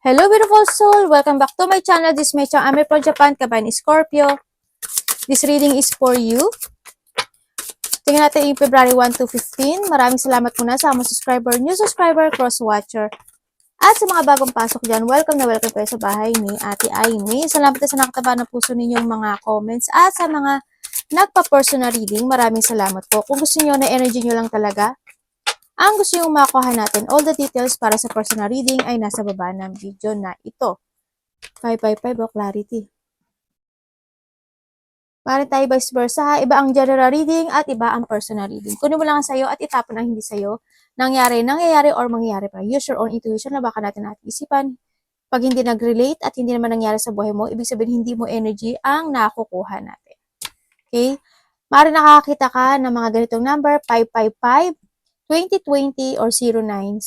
Hello beautiful soul! Welcome back to my channel. This is Mei-chan Ame from Japan, Kabayan Scorpio. This reading is for you. Tingnan natin yung February 1 to 15. Maraming salamat muna sa mga subscriber, new subscriber, cross-watcher. At sa mga bagong pasok dyan, welcome na welcome kayo sa bahay ni Ate Aimee. Salamat din sa nakataba ng puso ninyong mga comments. At sa mga nagpa-personal reading, maraming salamat po. Kung gusto niyo na energy nyo lang talaga, ang gusto yung makuha natin, all the details para sa personal reading ay nasa baba ng video na ito. 555 o clarity. Para tayo vice versa, iba ang general reading at iba ang personal reading. Kunin mo lang ang sayo at itapon ang hindi sayo. Nangyayari or mangyayari pa. Use your own intuition na baka natin isipan. Pag hindi nag-relate at hindi naman nangyari sa buhay mo, ibig sabihin hindi mo energy ang nakukuha natin. Okay? Maaari nakakita ka ng mga ganitong number, 555, 2020 or 0909.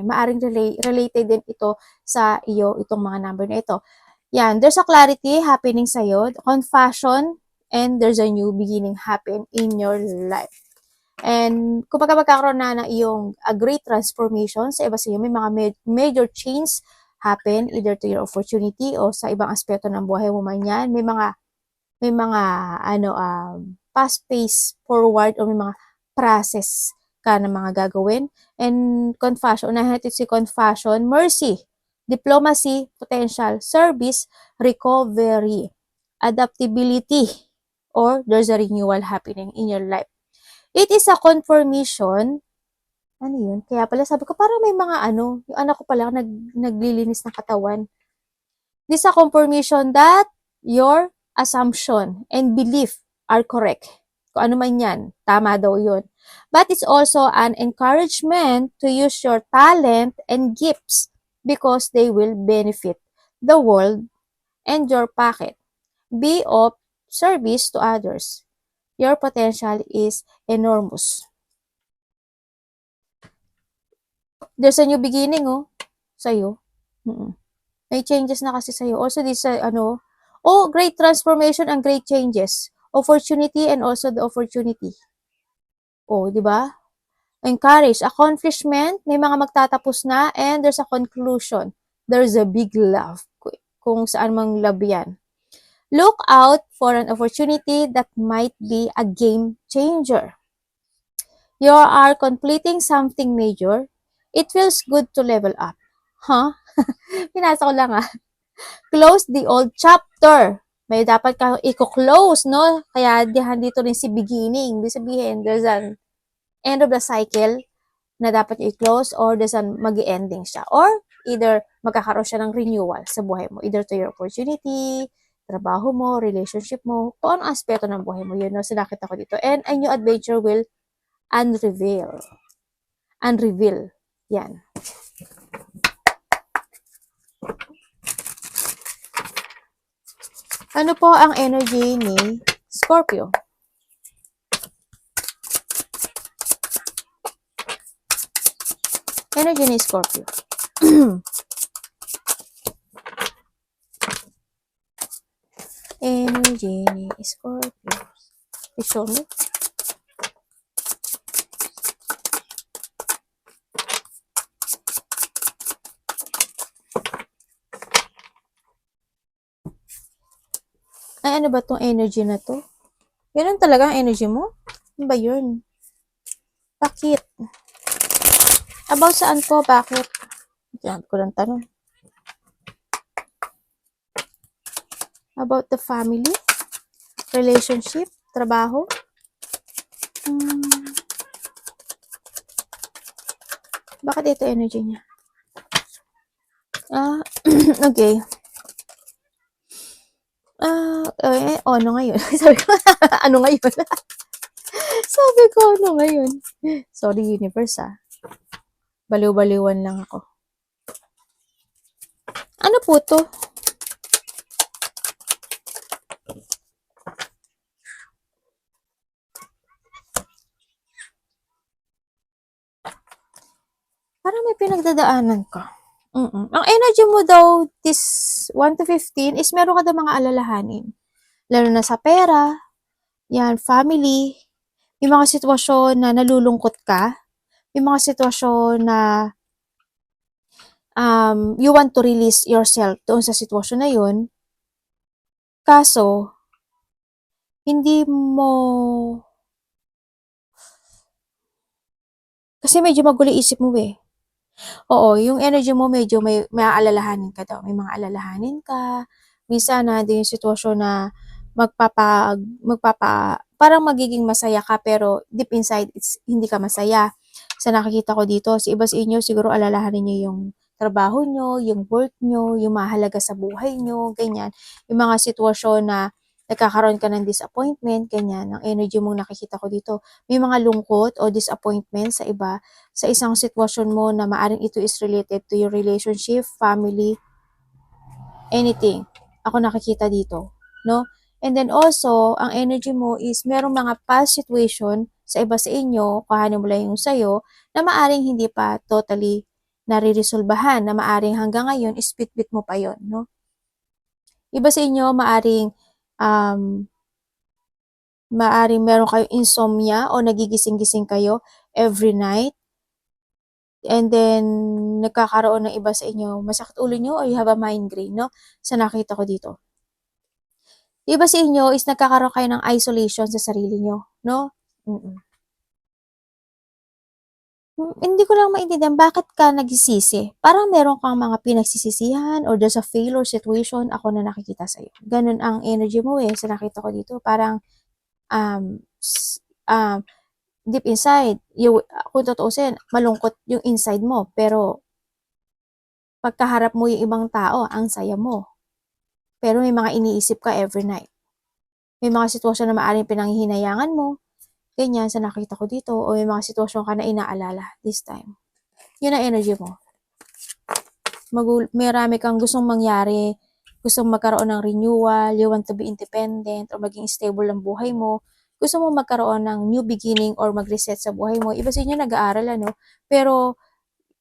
Maaring related din ito sa iyo, itong mga number na ito. Yan, there's a clarity happening sa'yo, confusion, and there's a new beginning happen in your life. And kung magkakaroon na ng iyong a great transformation sa iba sa iyo, may mga major change happen either to your opportunity o sa ibang aspeto ng buhay mo man yan. May mga fast pace forward o may mga process ka na mga gagawin. And confusion, unahin natin si confusion, mercy, diplomacy, potential, service, recovery, adaptability, or there's a renewal happening in your life. It is a confirmation. Ano yun? Kaya pala sabi ko, parang may mga yung anak ko pala naglilinis ng katawan. This is a confirmation that your assumption and belief are correct. Kung ano man yan, tama daw yun. But it's also an encouragement to use your talent and gifts because they will benefit the world and your pocket. Be of service to others. Your potential is enormous. There's a new beginning, sa'yo. May changes na kasi sa'yo. Also, this, great transformation and great changes. Opportunity and also the opportunity. Di ba? Encourage, accomplishment, may mga magtatapos na, and there's a conclusion. There's a big love, kung saan mang love yan. Look out for an opportunity that might be a game changer. You are completing something major. It feels good to level up. Pinasa ko lang Close the old chapter. May dapat kang i-close, no? Kaya dito rin si beginning. Ibig sabihin, there's an end of the cycle na dapat i-close or there's an mag-ending siya. Or either magkakaroon siya ng renewal sa buhay mo. Either to your opportunity, trabaho mo, relationship mo, kung anong aspeto ng buhay mo. Yun, no? Sinakita ko dito. And a new adventure will unreveal. Yan. Ano po ang energy ni Scorpio? Energy ni Scorpio. Energy ni Scorpio. I-show me. Ay, ano ba tong energy na to? Ganun talaga ang energy mo? Ano ba yun? Bakit? About saan po? Bakit? Diyan ko lang tanong. About the family? Relationship? Trabaho? Bakit ito energy niya? Okay. Ano ngayon? Sabi ko, ano ngayon? Sabi ko, ano ngayon? Sorry, universe, Baliw-baliwan lang ako. Ano po to? Parang may pinagdadaanan ka. Ang energy mo daw, this 1 to 15, is meron ka daw mga alalahanin. Lalo na sa pera, yan, family, may mga sitwasyon na nalulungkot ka, may mga sitwasyon na you want to release yourself doon sa sitwasyon na yun, kaso, hindi mo, kasi medyo magulo isip mo eh. Oo, yung energy mo medyo may aalalahanin ka daw, may mga alalahanin ka. Minsan nandiyan yung sitwasyon na parang magiging masaya ka pero deep inside hindi ka masaya. Sa nakikita ko dito, sa iba sa inyo siguro alalahanin niyo yung trabaho niyo, yung work niyo, yung mahalaga sa buhay niyo, ganyan. Yung mga sitwasyon na nagkakaroon ka ng disappointment, ganyan, ang energy mong nakikita ko dito. May mga lungkot o disappointment sa iba, sa isang sitwasyon mo na maaring ito is related to your relationship, family, anything. Ako nakikita dito, no? And then also, ang energy mo is merong mga past situation sa iba sa inyo, kahanin mo lang yung sa'yo, na maaring hindi pa totally nare-resolbahan, na maaring hanggang ngayon is bit-bit mo pa yon, no? Iba sa inyo, maaring meron kayong insomnia o nagigising-gising kayo every night. And then, nagkakaroon ng iba sa inyo, masakit ulo nyo or you have a migraine, no? Sa nakita ko dito. Iba sa inyo is nagkakaroon kayo ng isolation sa sarili nyo, no? Hindi ko lang maintindihan bakit ka nagsisisi. Parang meron kang mga pinagsisisihan or there's a failure situation ako na nakikita sa'yo. Ganun ang energy mo eh, sa nakita ko dito. Parang, um, deep inside, kung tutuusin, malungkot yung inside mo, pero pagkaharap mo yung ibang tao, ang saya mo. Pero may mga iniisip ka every night. May mga sitwasyon na maaaring pinanghihinayangan mo, ganyan sa nakita ko dito, o may mga sitwasyon ka na inaalala this time. Yun ang energy mo. Marami kang gustong mangyari, gustong magkaroon ng renewal, you want to be independent, or maging stable ang buhay mo, gusto mo magkaroon ng new beginning or mag-reset sa buhay mo. Iba sa inyo nag-aaral, ano? Pero,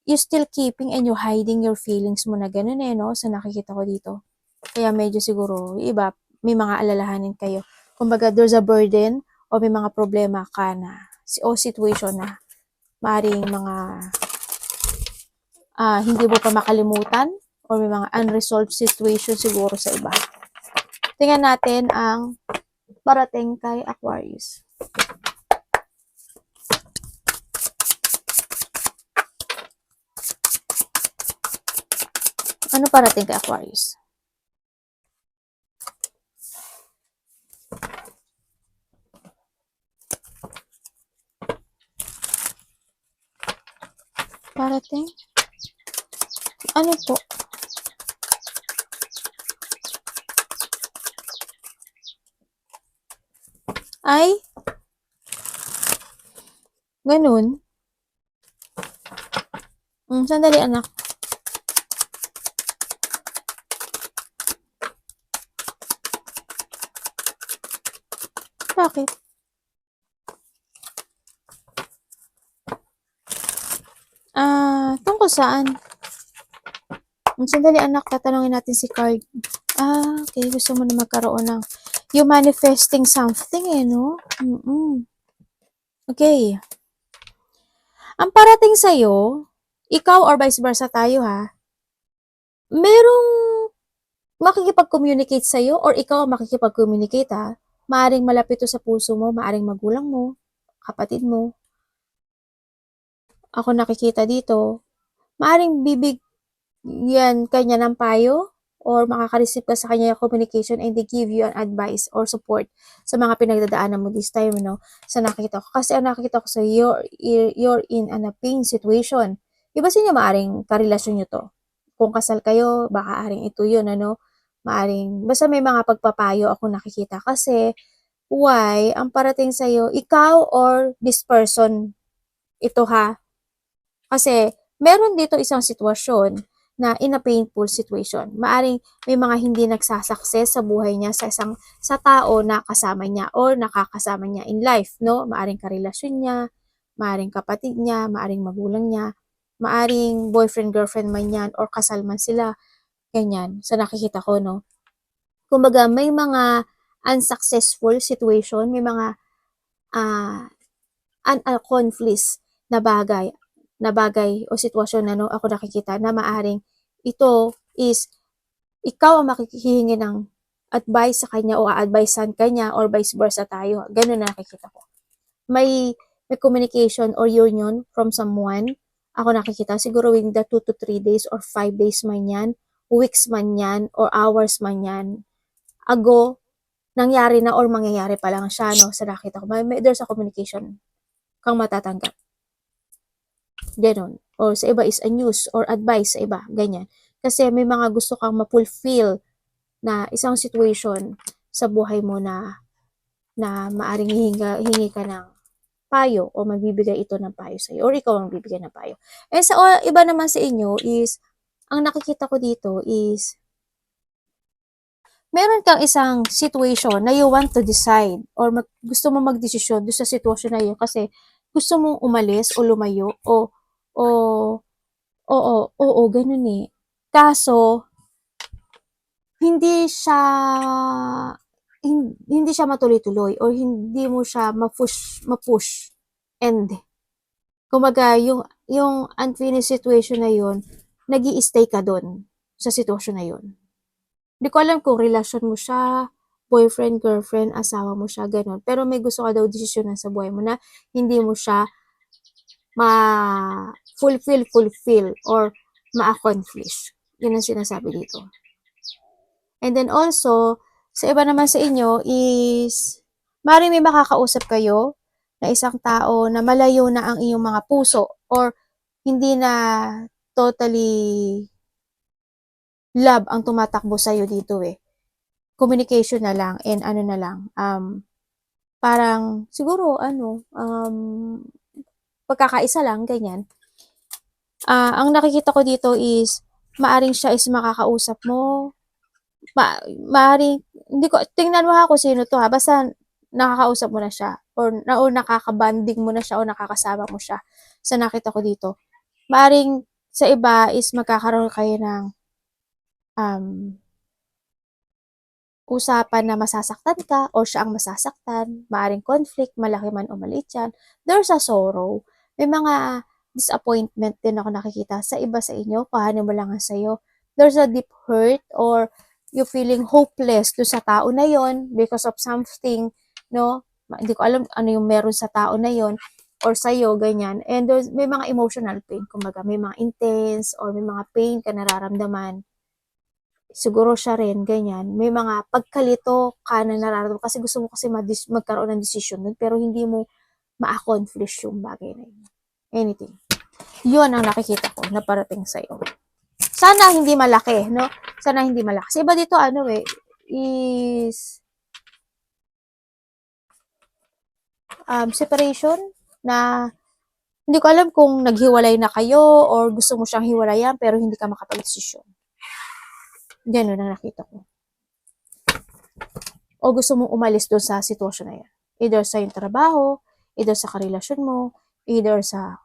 you still keeping and you hiding your feelings mo na ganun eh, no? Sa nakikita ko dito. Kaya medyo siguro, iba, may mga alalahanin kayo. Kumbaga, there's a burden o may mga problema ka na o situation na maaaring mga hindi mo pa makalimutan or may mga unresolved situation siguro sa iba. Tingnan natin ang parating kay Aquarius. Ano parating kay Aquarius? Parating? Ano po? Ay? Ganun? Sandali anak. Bakit? Tungkol saan? Sandali anak, tatanungin natin si card. Okay. Gusto mo na magkaroon ng you manifesting something eh, no? Okay. Ang parating sa'yo, ikaw or vice versa tayo ha, merong makikipag-communicate sa'yo or ikaw makikipag-communicate ha, maaring malapit to sa puso mo, maaring magulang mo, kapatid mo. Ako nakikita dito, maaring bibigyan kanya ng payo or makaka-receive ka sa kanya yung communication and they give you an advice or support sa mga pinagdadaanan mo this time, no? Sa nakikita ko. Kasi ang nakikita ko sa you're in a pain situation. Iba sa inyo maaring karelasyon nyo to. Kung kasal kayo, baka aaring ito yun, ano? Maaring, basta may mga pagpapayo ako nakikita. Kasi, why? Ang parating sa'yo, ikaw or this person, ito ha, kasi meron dito isang sitwasyon na in a painful situation. Maaring may mga hindi nagsasucess sa buhay niya sa tao na kasama niya or nakakasama niya in life, no? Maaring karelasyon niya, maaring kapatid niya, maaring magulang niya, maaring boyfriend, girlfriend man yan, or kasal man sila, ganyan. Sa nakikita ko, no? Kumbaga, may mga unsuccessful situation, may mga conflicts na bagay na bagay o sitwasyon na ako nakikita na maaring ito is ikaw ang makikihingi ng advice sa kanya o a-advisean kanya or vice versa tayo. Ganun na nakikita ko. May communication or union from someone. Ako nakikita siguro within the 2 to 3 days or 5 days man yan, weeks man yan, or hours man yan. Ago, nangyari na or mangyayari pa lang siya, no? Sa nakita ko. There's a communication kang matatanggap. Ganon. Or sa iba is a news or advice sa iba. Ganyan. Kasi may mga gusto kang ma-fulfill na isang situation sa buhay mo na maaring hingi ka ng payo o magbibigay ito ng payo sa'yo or ikaw ang bibigyan ng payo. Eh sa iba naman sa inyo is, ang nakikita ko dito is, meron kang isang situation na you want to decide or gusto mo magdesisyon doon sa sitwasyon na yun kasi gusto mong umalis o lumayo oo, ganun eh. Kaso, hindi siya matuloy-tuloy or hindi mo siya ma-push and kumbaga yung unfinished situation na yun, nag-i-stay ka doon sa sitwasyon na yun. Hindi ko alam kung relasyon mo siya, boyfriend, girlfriend, asawa mo siya, ganun. Pero may gusto ka daw desisyonan sa buhay mo na hindi mo siya fulfill or ma-accomplish. Yun ang sinasabi dito. And then also, sa iba naman sa inyo is, maaaring may makakausap kayo na isang tao na malayo na ang iyong mga puso or hindi na totally love ang tumatakbo sa'yo dito eh. Communication na lang and ano na lang, parang siguro pagkakaisa lang, ganyan. Ang nakikita ko dito is, maaring siya is makakausap mo, maaring, hindi ko, tingnan mo ha kung sino to ha, basta nakakausap mo na siya, or nakakabanding mo na siya, o nakakasama mo siya, sa nakita ko dito. Maaring, sa iba is magkakaroon kayo ng, usapan na masasaktan ka, or siya ang masasaktan, maaring conflict, malaki man o maliit yan, there's a sorrow. May mga disappointment din ako nakikita sa iba sa inyo, kuhanin mo lang ang sa'yo. There's a deep hurt, or you feeling hopeless to sa tao na yon because of something, no? Hindi ko alam ano yung meron sa tao na yon or sa'yo, ganyan. And may mga emotional pain, kumbaga, may mga intense or may mga pain ka nararamdaman. Siguro siya rin, ganyan. May mga pagkalito ka na nararamdaman kasi gusto mo kasi magkaroon ng decision nun, pero hindi mo ma-accomplish yung bagay na yun. Anything. Yun ang nakikita ko na parating sa'yo. Sana hindi malaki, no? Sana hindi malaki. Kasi iba dito, is separation na hindi ko alam kung naghiwalay na kayo or gusto mo siyang hiwalayan pero hindi ka makapag-desisyon. Ganun ang nakita ko. O gusto mong umalis doon sa sitwasyon na yan. Either sa yung trabaho, either sa karelasyon mo, either sa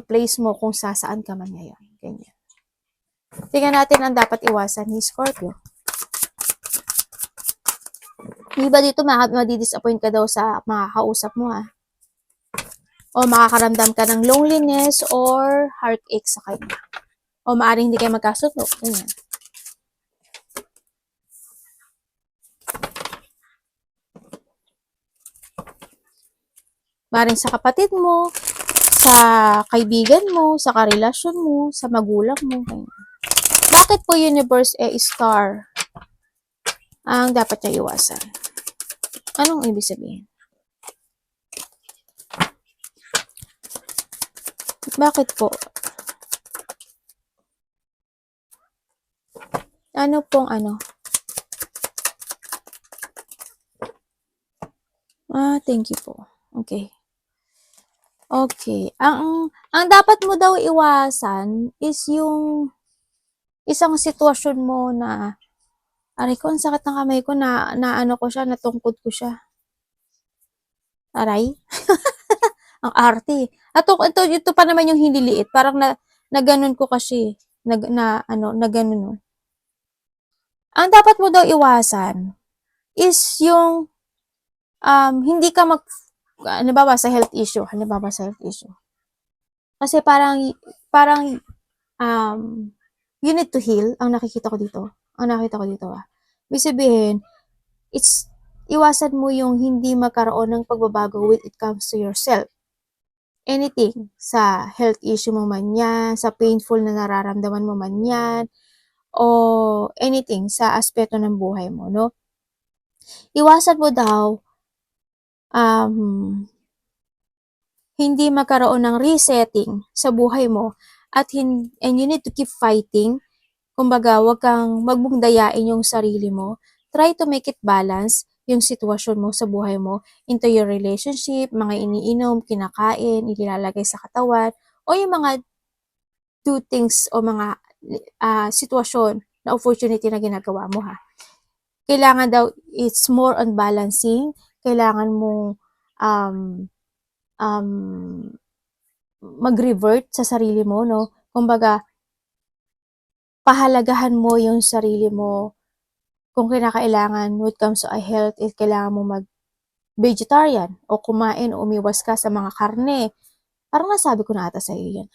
place mo kung saan ka man ngayon. Ganyan. Tingnan natin ang dapat iwasan ni Scorpio. Iba dito, madidisappoint ka daw sa mga kausap mo ha. O makakaramdam ka ng loneliness or heartache sa kanya. O maaaring hindi kayo magkasundo. Ganyan. Maaaring sa kapatid mo, sa kaibigan mo, sa karelasyon mo, sa magulang mo. Ganyan. Bakit po universe star ang dapat niya iwasan? Anong ibig sabihin? Bakit po? Ano pong ano? Thank you po. Okay. Okay. Ang dapat mo daw iwasan is yung isang sitwasyon mo na aray ko, ang sakit ng kamay ko na ano ko siya, natungkod ko siya. Aray. Ang arte. At ito pa naman yung hiniliit. Parang na ganun ko kasi. Na ganun. Ang dapat mo daw iwasan is yung hindi ka halimbawa sa health issue. Kasi parang, you need to heal, ang nakikita ko dito. Ibig sabihin, iwasan mo yung hindi magkaroon ng pagbabago when it comes to yourself. Anything, sa health issue mo man yan, sa painful na nararamdaman mo man yan, o anything sa aspeto ng buhay mo, no? Iwasan mo daw, hindi magkaroon ng resetting sa buhay mo and you need to keep fighting. Kumbaga, wag kang magbungdayain yung sarili mo. Try to make it balance yung sitwasyon mo sa buhay mo into your relationship, mga iniinom, kinakain, inilalagay sa katawan, o yung mga do things o mga sitwasyon na opportunity na ginagawa mo ha. Kailangan daw, it's more on balancing. Kailangan mo mag-revert sa sarili mo, no? Kumbaga, pahalagahan mo yung sarili mo. Kung kinakailangan, when it comes to health, kailangan mo mag-vegetarian o kumain o umiwas ka sa mga karne. Parang nasabi ko na ata sa iyo yan.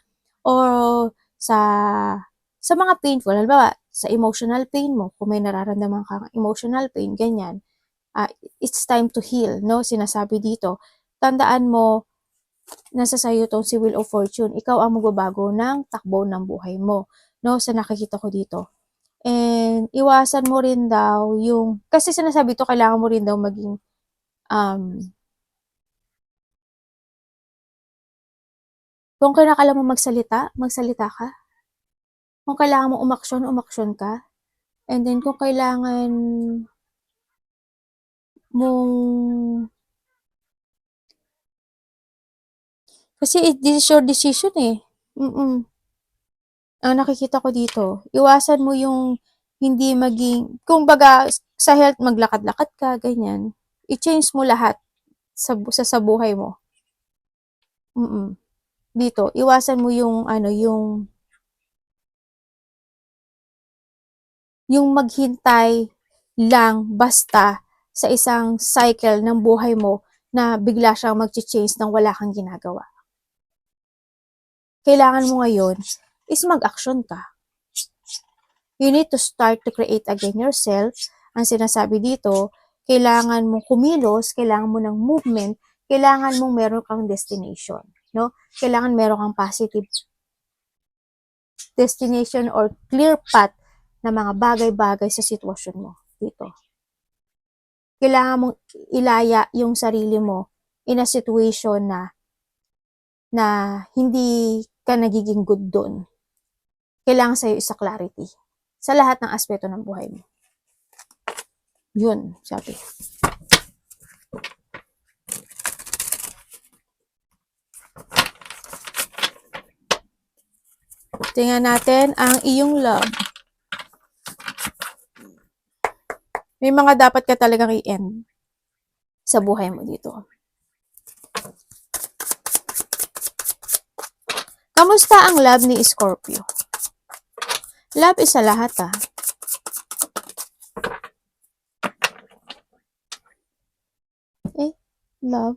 Or sa mga painful, halimbawa, sa emotional pain mo, kung may nararamdaman kang emotional pain, ganyan, it's time to heal, no? Sinasabi dito, tandaan mo, nasa sayo tong si Wheel of Fortune. Ikaw ang magbabago ng takbo ng buhay mo, no? Sa nakikita ko dito. And iwasan mo rin daw yung, kasi sinasabi to, kailangan mo rin daw maging, kung kailangan mo magsalita ka. Kung kailangan mo umaksyon ka. And then kung kailangan mong, kasi this is your decision eh. Ang nakikita ko dito, iwasan mo yung hindi maging, kung baga sa health, maglakad-lakad ka, ganyan. I-change mo lahat sa buhay mo. Dito, iwasan mo yung yung maghintay lang basta sa isang cycle ng buhay mo na bigla siyang mag-change nang wala kang ginagawa. Kailangan mo ngayon is mag-action ka. You need to start to create again yourself. Ang sinasabi dito, kailangan mo kumilos, kailangan mo ng movement, kailangan mong meron kang destination, no? Kailangan meron kang positive destination or clear path na mga bagay-bagay sa sitwasyon mo dito. Kailangan mong ilaya yung sarili mo in a situation na hindi ka nagiging good doon. Kailangan sa'yo isa clarity sa lahat ng aspeto ng buhay mo. Yun, sabi. Tingnan natin ang iyong love. May mga dapat ka talagang i-end sa buhay mo dito. Kamusta ang love ni Scorpio? Love is sa lahat love.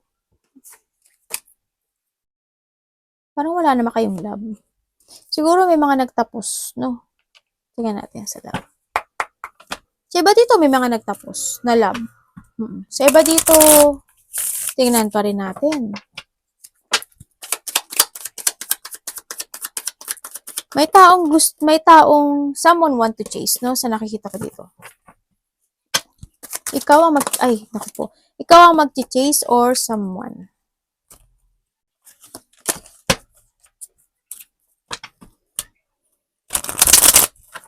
Parang wala naman kayong love. Siguro may mga nagtapos, no? Tingnan natin sa love. Sa iba dito may mga nagtapos na love. Sa iba dito, tingnan pa rin natin. May taong someone want to chase, no? Sa nakikita ko dito. Ikaw ang mag-chase or someone.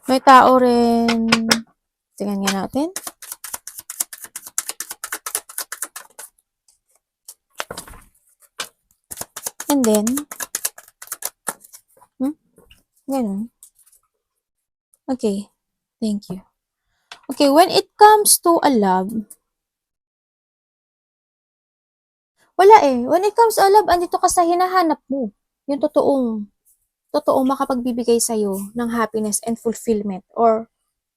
May tao rin, tingnan nga natin. And then, ganun. Okay, thank you. Okay, when it comes to a love, wala eh. When it comes to a love, andito ka sa hinahanap mo. Yung totoong makapagbibigay sa'yo ng happiness and fulfillment or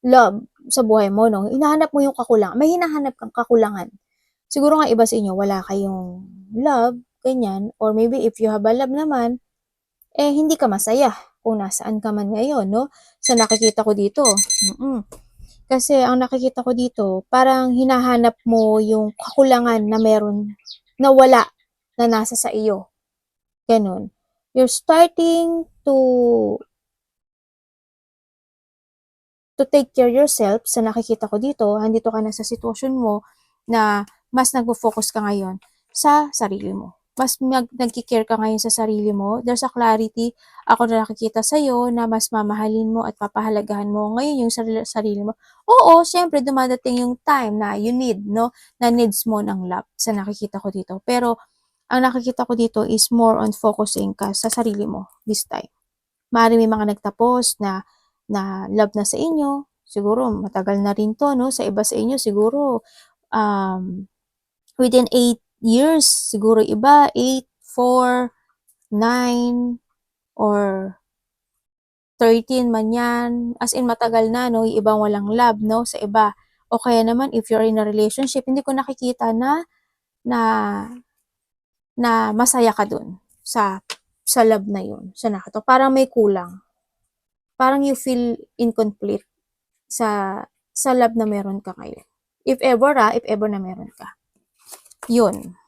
love sa buhay mo, no? Hinahanap mo yung kakulangan. May hinahanap kang kakulangan. Siguro nga iba sa inyo, wala kayong love, ganyan. Or maybe if you have a love naman, hindi ka masaya kung nasaan ka man ngayon, no? Sa nakikita ko dito. Kasi ang nakikita ko dito, parang hinahanap mo yung kakulangan na meron, na wala, na nasa sa iyo. Ganun. You're starting to take care yourself sa nakikita ko dito. Andito ka na sa sitwasyon mo na mas nagfo-focus ka ngayon sa sarili mo. Mas nagki-care ka ngayon sa sarili mo. There's a clarity ako na nakikita sa'yo na mas mamahalin mo at papahalagahan mo ngayon yung sarili mo. Oo, syempre dumadating yung time na you need, no? Na needs mo ng love sa nakikita ko dito. Pero ang nakikita ko dito is more on focusing ka sa sarili mo this time. Maaaring may mga nagtapos na love na sa inyo, siguro matagal na rin 'to 'no, sa iba sa inyo siguro, within 8 years, siguro iba 8, 4, 9, or 13 man 'yan, as in matagal na 'no, yung ibang walang love 'no, sa iba. O kaya naman if you're in a relationship, hindi ko nakikita na na masaya ka dun sa love na yun, sa parang may kulang. Parang you feel incomplete sa love na meron ka ngayon. If ever na meron ka. Yun.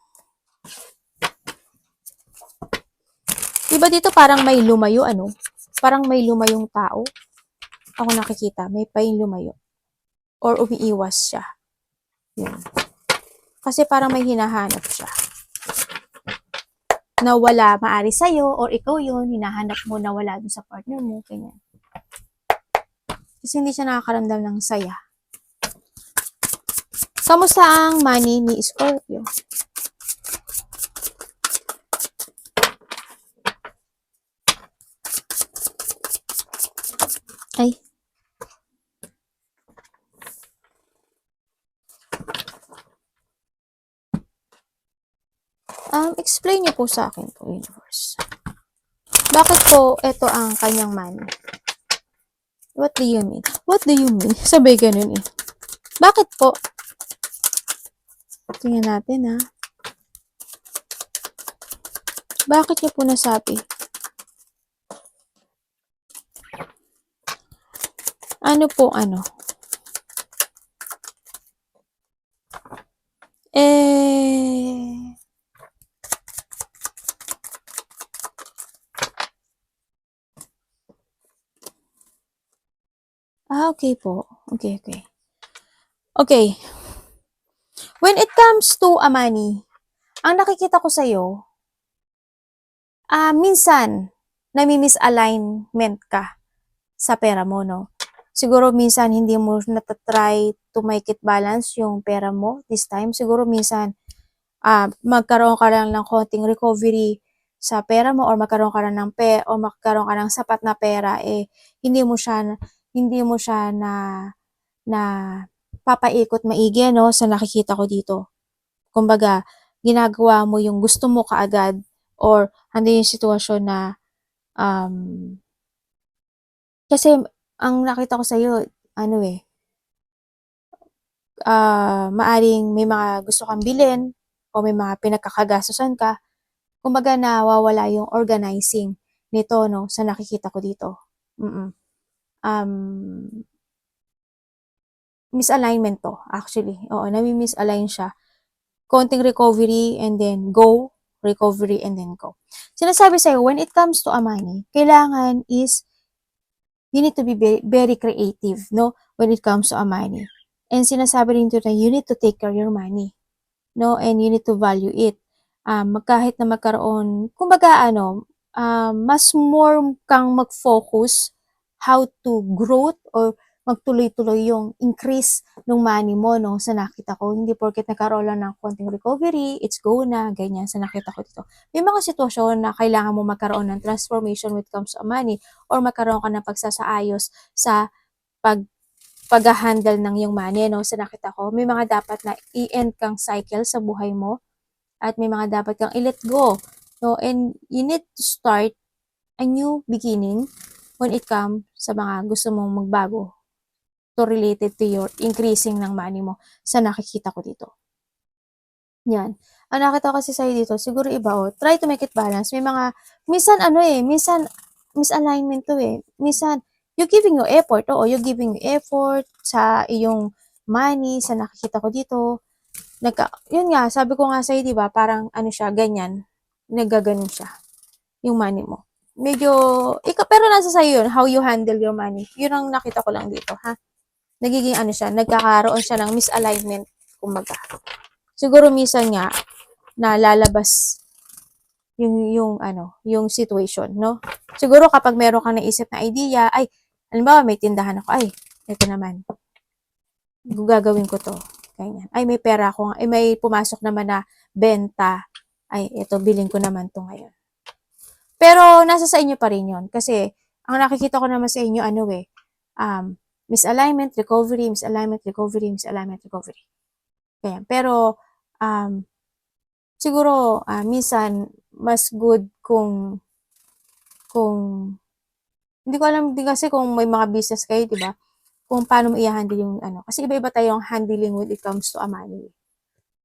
Diba dito parang may lumayo, ano? Parang may lumayong tao. Ako nakikita, may paing lumayo. Or umiiwas siya. Yun. Kasi parang may hinahanap siya. Na wala maari sa'yo, or ikaw yun, hinahanap mo na wala dun sa partner mo, ganyan. Kasi hindi siya nakakaramdam ng saya. Kamusta ang money ni Scorpio? Ay. Explain niyo po sa akin po, universe. Bakit po ito ang kanyang money? What do you mean? What do you mean? Sabay ganun eh. Bakit po? Tingnan natin ha. Bakit niyo po nasabi? Ano po ano? Okay po. Okay. Okay. When it comes to a money, ang nakikita ko sa'yo, minsan, nami-misalignment ka sa pera mo, no? Siguro minsan hindi mo natatry to make it balance yung pera mo this time. Siguro minsan, magkaroon ka lang ng konting recovery sa pera mo, or magkaroon ka ng o magkaroon ka ng sapat na pera, hindi mo siya na papaikot maigi, no, sa nakikita ko dito. Kumbaga, ginagawa mo yung gusto mo kaagad, or hindi yung sitwasyon na kasi ang nakita ko sa'yo, maaring may mga gusto kang bilhin o may mga pinagkakagastusan ka. Kumbaga nawawala yung organizing nito, no, sa nakikita ko dito. Misalignment to, actually. Oo, nami-misalign siya. Konting recovery and then go, recovery and then go. Sinasabi sa'yo, when it comes to a money, kailangan is you need to be very, very creative, no, when it comes to a money. And sinasabi rin dito na you need to take care of your money, no, and you need to value it. Kahit na magkaroon, kumbaga mas more kang mag-focus how to growth or magtuloy-tuloy yung increase ng money mo, no, sa nakita ko. Hindi porket nagkaroon lang ng konting recovery, it's go na, ganyan, sa nakita ko dito. May mga sitwasyon na kailangan mo magkaroon ng transformation when it comes to money, or magkaroon ka ng pagsasaayos sa pag-handle ng yung money, no, sa nakita ko. May mga dapat na i-end kang cycle sa buhay mo, at may mga dapat kang i-let go, no, and you need to start a new beginning when it comes sa mga gusto mong magbago to related to your increasing ng money mo sa nakikita ko dito. Yan. Ang nakita ko kasi sa'yo dito, siguro iba, try to make it balance. May mga, minsan misalignment to eh. Minsan, you giving your effort, you giving your effort sa iyong money, sa nakikita ko dito. Yun nga, sabi ko nga sa'yo, di ba, parang ano siya, ganyan. Nagaganon siya, yung money mo. Medyo, pero nasa sa'yo yun, how you handle your money. Yun ang nakita ko lang dito, ha? Nagiging ano siya, nagkakaroon siya ng misalignment, kumbaga. Siguro minsan nga, na lalabas yung situation, no? Siguro kapag meron kang naisip na idea, ay, halimbawa may tindahan ako, ay, ito naman, gagawin ko to. Ganyan. Ay, may pera ako, ay, may pumasok naman na benta, ay, ito, bilhin ko naman to ngayon. Pero, nasa sa inyo pa rin yun. Kasi, ang nakikita ko naman sa inyo, misalignment, recovery, misalignment, recovery, misalignment, recovery. Ganyan. Pero, siguro, minsan, mas good kung, hindi ko alam din kasi kung may mga business kayo, di ba? Kung paano mo i-handle yung ano. Kasi iba-iba tayong handling when it comes to a money.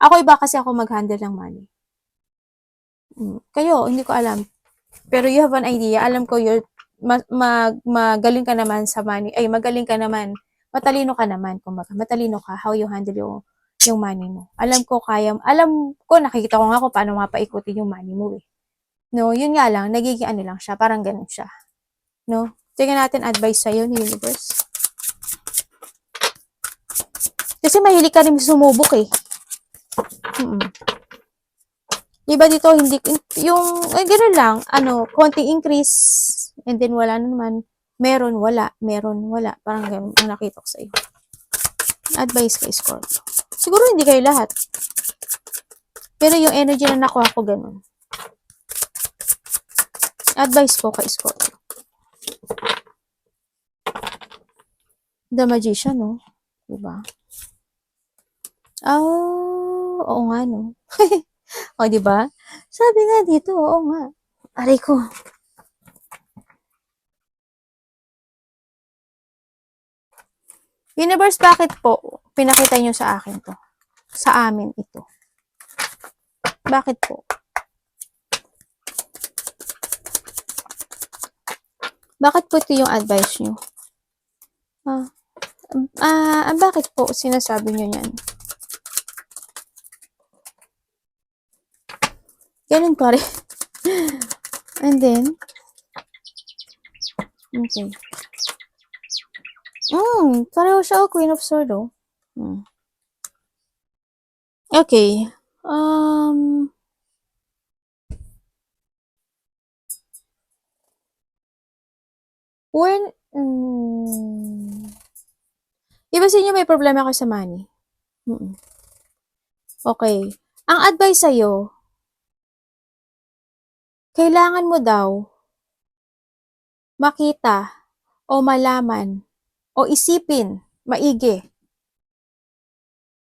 Ako iba kasi ako mag-handle ng money. Kayo, hindi ko alam. Pero you have an idea. Alam ko magaling ka naman sa money. Ay, magaling ka naman. Matalino ka naman. Kumbaga, matalino ka how you handle yung money mo. Alam ko, nakikita ko nga kung paano mapaikutin yung money mo eh. No, yun nga lang, nagiging ano lang siya, parang ganun siya. No? Tingnan natin advice sa'yo ni universe. Kasi mahilig ka rin sumubok eh. Diba dito, hindi, gano'n lang, konting increase, and then wala naman, meron, wala, parang gano'n ang nakita ko sa'yo. Advice kay Scorpio. Siguro hindi kayo lahat. Pero yung energy na nakuha ko, gano'n. Advice ko kay Scorpio. The Magician, no? Diba? Oh, oo nga, no? O, diba? Sabi nga dito, oo nga. Aray ko. Universe, bakit po pinakita nyo sa akin to? Sa amin ito. Bakit po? Bakit po ito yung advice nyo? Bakit po sinasabi nyo yan? Ganun pa rin. And then, okay. Pareho siya, Queen of Swords, oh. Okay. Iba sa inyo may problema ka sa money. Okay. Ang advice sa'yo, kailangan mo daw makita o malaman o isipin maigi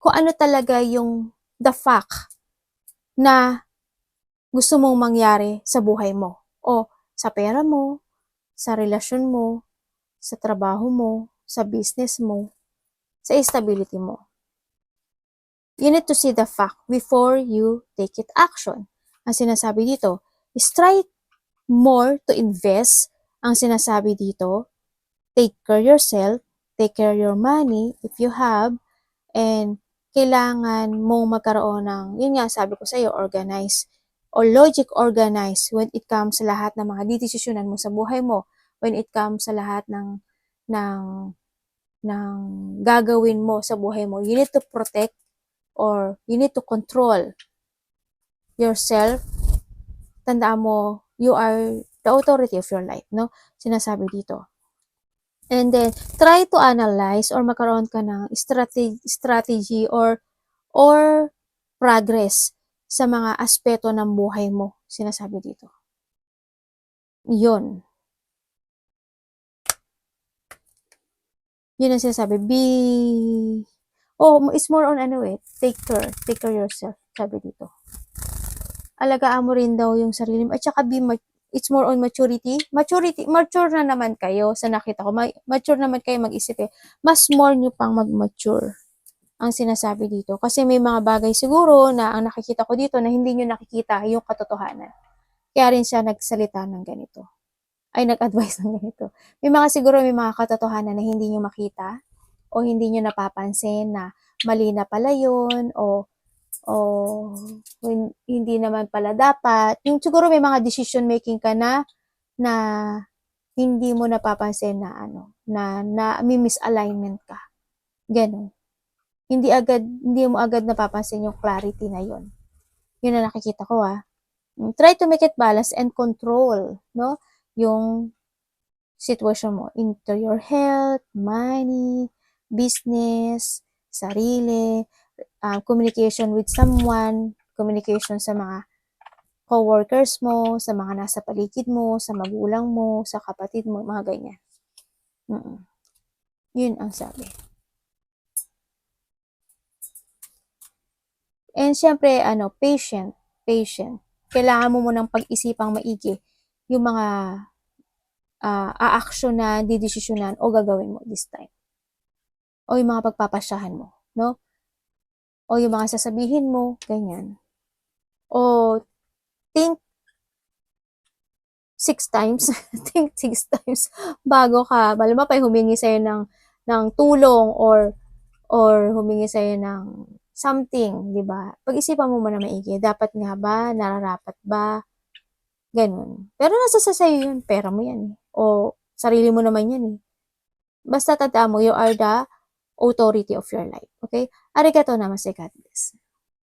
kung ano talaga yung the fact na gusto mong mangyari sa buhay mo o sa pera mo, sa relasyon mo, sa trabaho mo, sa business mo, sa stability mo. You need to see the fact before you take it action. Ang sinasabi dito is try more to invest. Ang sinasabi dito, take care yourself, take care your money if you have, and kailangan mong magkaroon ng, yun nga sabi ko sa'yo, organize or logic organize when it comes sa lahat ng mga didesisyonan mo sa buhay mo, when it comes sa lahat ng gagawin mo sa buhay mo. You need to protect or you need to control yourself. Tandaan mo, you are the authority of your life, no? Sinasabi dito. And then, try to analyze or magkaroon ka ng strategy or progress sa mga aspeto ng buhay mo. Sinasabi dito. Yun. Yun ang sinasabi. It's more on take care yourself. Sabi dito. Alagaan mo rin daw yung sarili mo. At saka it's more on maturity. Mature na naman kayo sa nakita ko. Mature naman kayo mag-isip eh. Mas more nyo pang mag-mature. ang sinasabi dito. Kasi may mga bagay siguro na ang nakikita ko dito na hindi nyo nakikita yung katotohanan. Kaya rin siya nagsalita ng ganito. Ay, nag-advise ng ganito. May mga katotohanan na hindi nyo makita o hindi nyo napapansin na mali na pala yun o hindi naman pala dapat. Yung siguro may mga decision making ka na hindi mo napapansin na may misalignment ka. Ganun. Hindi mo agad napapansin yung clarity na yun. Yun ang nakikita ko Try to make it balance and control, no? Yung situation mo into your health, money, business, sarili, communication with someone, communication sa mga co-workers mo, sa mga nasa paligid mo, sa magulang mo, sa kapatid mo, mga ganyan. Yun ang sabi. And syempre, patient. Kailangan mo munang pag-isipang maigi yung mga aaksyonan, didesisyonan o gagawin mo this time. O yung mga pagpapasyahan mo, no? O yung mga sasabihin mo, ganyan. O think 6 times, think 6 times bago ka, malamang humingi sa'yo ng tulong or humingi sa'yo ng something, di ba? Pag-isipan mo muna maigi, dapat nga ba, nararapat ba, ganun. Pero nasa sa'yo yun, pera mo yan o sarili mo naman yan Basta tandaan mo, you are the authority of your life, okay? Arigatou namaste, God bless.